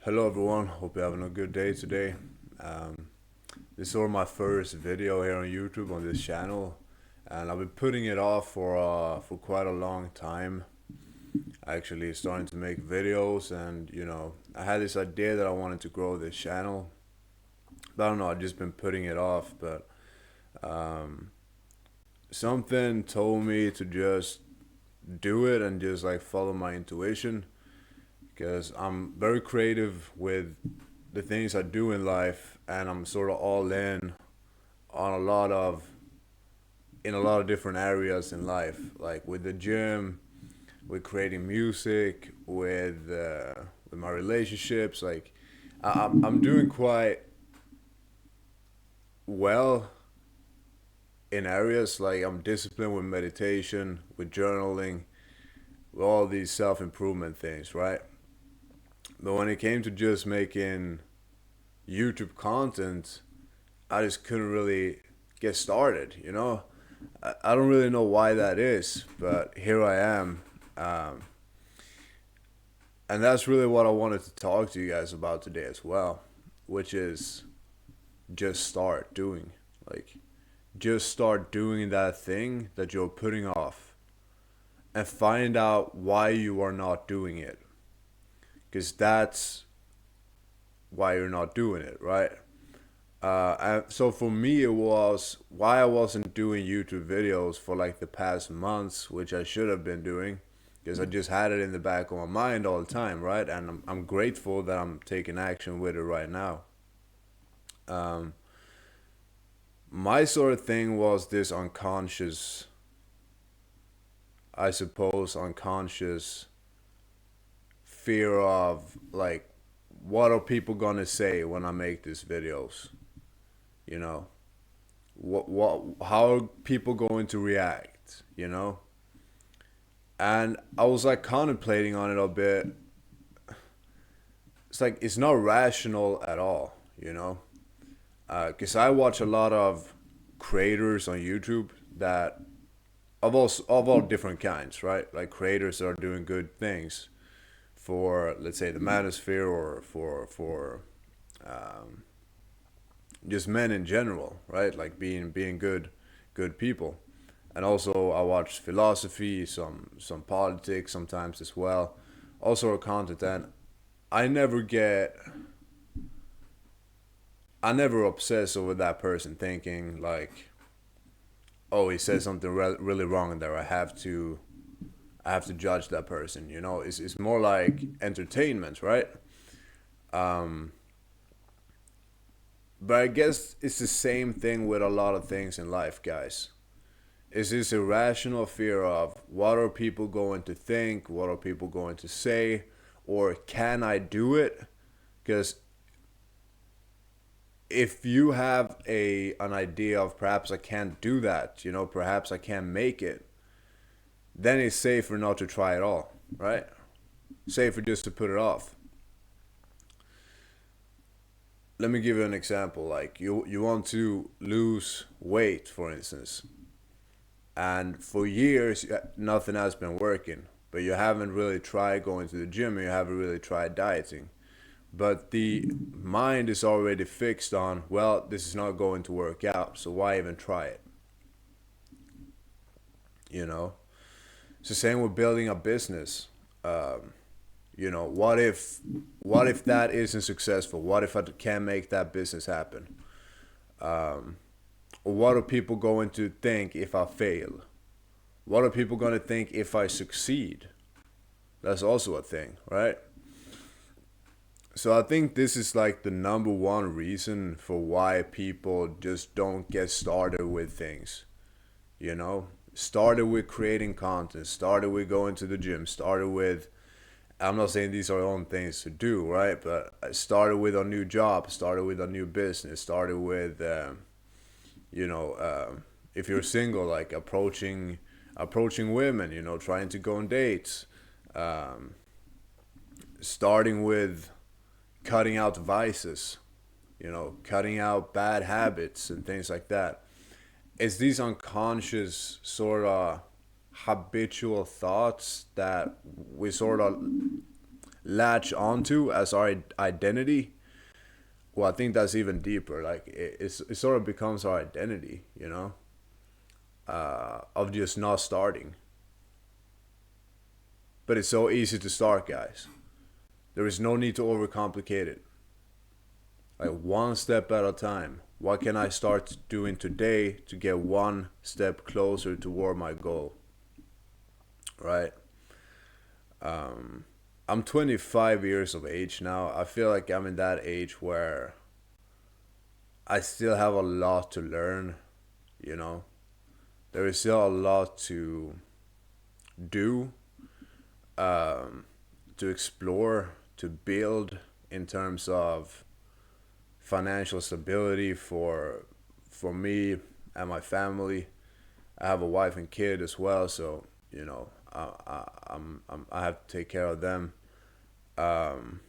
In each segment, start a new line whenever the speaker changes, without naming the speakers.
Hello everyone, hope you're having a good day today. Um, this is sort of my first video here on YouTube on this channel, and I've been putting it off for quite a long time. Actually, starting to make videos, and I had this idea that I wanted to grow this channel, but I don't know, I've just been putting it off. But um, something told me to just do it and just like follow my intuition, because I'm very creative with the things I do in life, and I'm sort of all in on a lot of different areas in life, like with the gym, with creating music, with my relationships. Like I'm doing quite well in areas like I'm disciplined with meditation, with journaling, with all these self improvement things, right? But when it came to just making YouTube content, I just couldn't really get started. I don't really know why that is, but here I am. Um, and that's really what I wanted to talk to you guys about today as well, which is just start doing. Like, just start doing that thing that you're putting off and find out why you are not doing it. Because that's why you're not doing it, right? And so for me, it was why I wasn't doing YouTube videos for like the past months, which I should have been doing, because I just had it in the back of my mind all the time, right? And I'm grateful that I'm taking action with it right now. Um, my sort of thing was this unconscious, I suppose, unconscious fear of like, what are people gonna say when I make these videos? You know, how are people going to react? And I was like contemplating on it a bit. It's like it's not rational at all, because I watch a lot of creators on YouTube that of all different kinds, right? Like creators that are doing good things for, let's say, the manosphere, or for um, just men in general, right? Like being good people. And also I watch philosophy, some politics sometimes as well, all sort of content. And I never get I never obsess over that person thinking like, oh, he said something really wrong there. I have to judge that person. It's more like entertainment, right? Um, but I guess it's the same thing with a lot of things in life, guys. It's this irrational fear of what are people going to think, what are people going to say, or can I do it? Because if you have an idea of perhaps I can't do that, perhaps I can't make it, then it's safer not to try at all, right? Safer just to put it off. Let me give you an example. Like you want to lose weight, for instance, and for years nothing has been working, but you haven't really tried going to the gym, and you haven't really tried dieting, but the mind is already fixed on, well, this is not going to work out, so why even try it? you know it's the same with building a business. um, what if that isn't successful? What if I can't make that business happen? um, what are people going to think if I fail? What are people going to think if I succeed? That's also a thing, right? So I think this is like the number one reason for why people just don't get started with things. Started with creating content, started with going to the gym, started with, I'm not saying these are own things to do, right? But I started with a new job, started with a new business, started with, you know, if you're single, like approaching women, trying to go on dates, um, starting with cutting out vices, cutting out bad habits and things like that. It's these unconscious sort of habitual thoughts that we sort of latch onto as our identity, well, I think that's even deeper. Like it sort of becomes our identity, you know, of just not starting. But it's so easy to start, guys. There is no need to overcomplicate it. Like one step at a time. What can I start doing today to get one step closer toward my goal? Right? I'm 25 years of age now. I feel like I'm in that age where I still have a lot to learn, you know. There is still a lot to do, to explore, to build in terms of financial stability for me and my family. I have a wife and kid as well, so you know I have to take care of them. Um,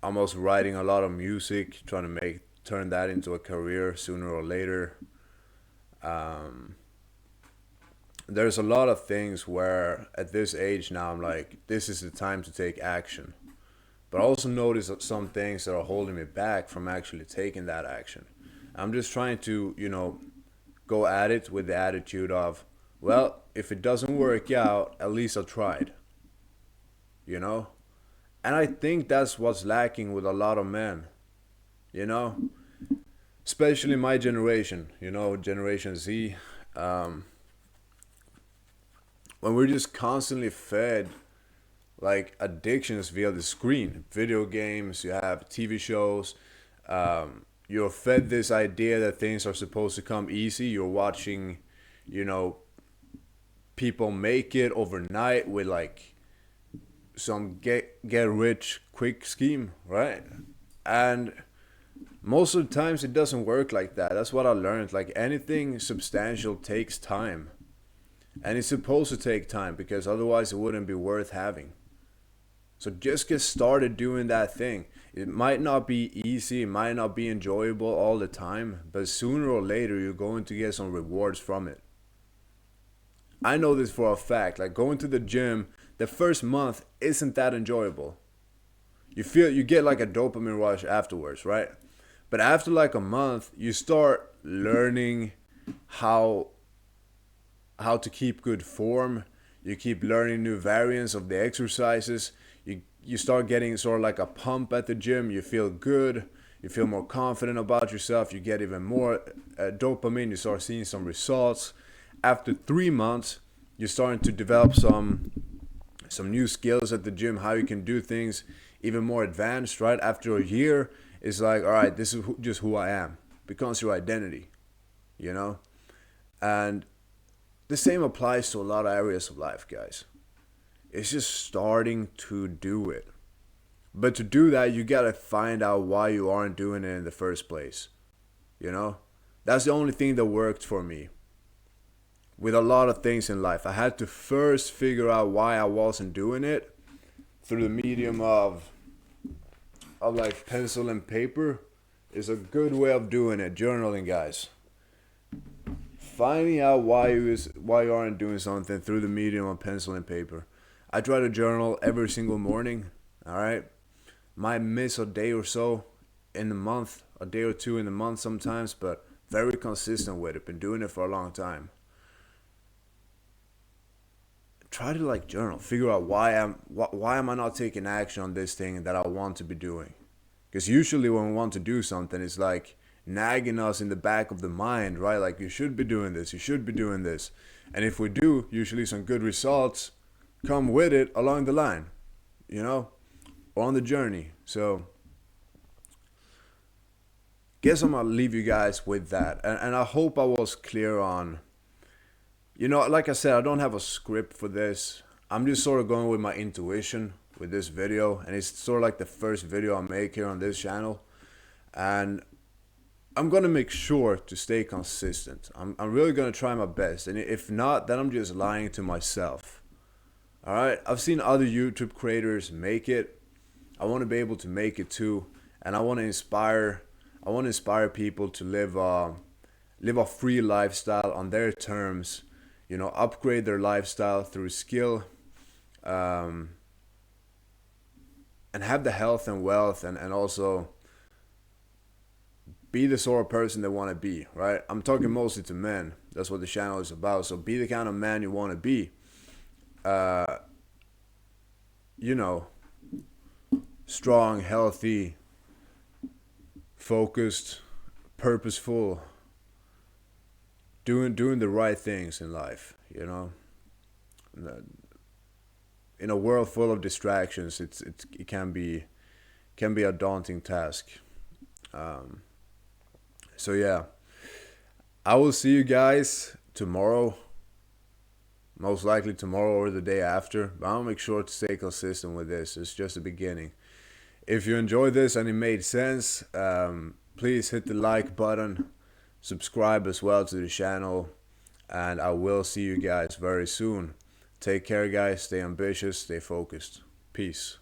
I'm also writing a lot of music, trying to make turn that into a career sooner or later. Um, there's a lot of things where at this age now I'm like, this is the time to take action. But I also notice that some things that are holding me back from actually taking that action. I'm just trying to, you know, go at it with the attitude of, well, if it doesn't work out, at least I tried, you know? And I think that's what's lacking with a lot of men, you know? Especially my generation, you know, Generation Z. Um, when we're just constantly fed like addictions via the screen, video games, you have TV shows. You're fed this idea that things are supposed to come easy. You're watching, you know, people make it overnight with like some get rich quick scheme, right? And most of the times it doesn't work like that. That's what I learned. Like anything substantial takes time. And it's supposed to take time because otherwise it wouldn't be worth having. So just get started doing that thing. It might not be easy, it might not be enjoyable all the time, but sooner or later you're going to get some rewards from it. I know this for a fact. Like going to the gym, the first month isn't that enjoyable. You get like a dopamine rush afterwards, right? But after like a month, you start learning how to keep good form. You keep learning new variants of the exercises. You start getting sort of like a pump at the gym. You feel good. You feel more confident about yourself. You get even more dopamine. You start seeing some results. After 3 months, you're starting to develop some new skills at the gym. How you can do things even more advanced. Right after a year, it's like, all right, this is just who I am. Becomes your identity. You know, and the same applies to a lot of areas of life, guys. It's just starting to do it. But to do that, you gotta find out why you aren't doing it in the first place. You know? That's the only thing that worked for me. With a lot of things in life, I had to first figure out why I wasn't doing it through the medium of like pencil and paper is a good way of doing it. Journaling, guys. Finding out why you aren't doing something through the medium of pencil and paper. I try to journal every single morning. All right, might miss a day or so in the month, a day or two in the month sometimes, but very consistent with it. Been doing it for a long time. Try to like journal, figure out why am I not taking action on this thing that I want to be doing? Because usually when we want to do something, it's like nagging us in the back of the mind, right? Like you should be doing this, you should be doing this. And if we do, usually some good results come with it along the line, you know, or on the journey. So guess I'm gonna leave you guys with that. And I hope I was clear on, you know, like I said, I don't have a script for this. I'm just sort of going with my intuition with this video. And it's sort of like the first video I make here on this channel. And I'm gonna make sure to stay consistent. I'm really gonna try my best, and if not, then I'm just lying to myself. All right, I've seen other YouTube creators make it. I want to be able to make it too, and I want to inspire. I want to inspire people to live a free lifestyle on their terms. You know, upgrade their lifestyle through skill, um, and have the health and wealth, and also be the sort of person they want to be, right? I'm talking mostly to men. That's what the channel is about. So be the kind of man you want to be. Uh, you know, strong, healthy, focused, purposeful, doing the right things in life. In a world full of distractions, it can be a daunting task. Um, so yeah, I will see you guys tomorrow, most likely tomorrow or the day after. But I'll make sure to stay consistent with this. It's just the beginning. If you enjoyed this and it made sense, please hit the like button, subscribe as well to the channel, and I will see you guys very soon. Take care, guys. Stay ambitious, stay focused. Peace.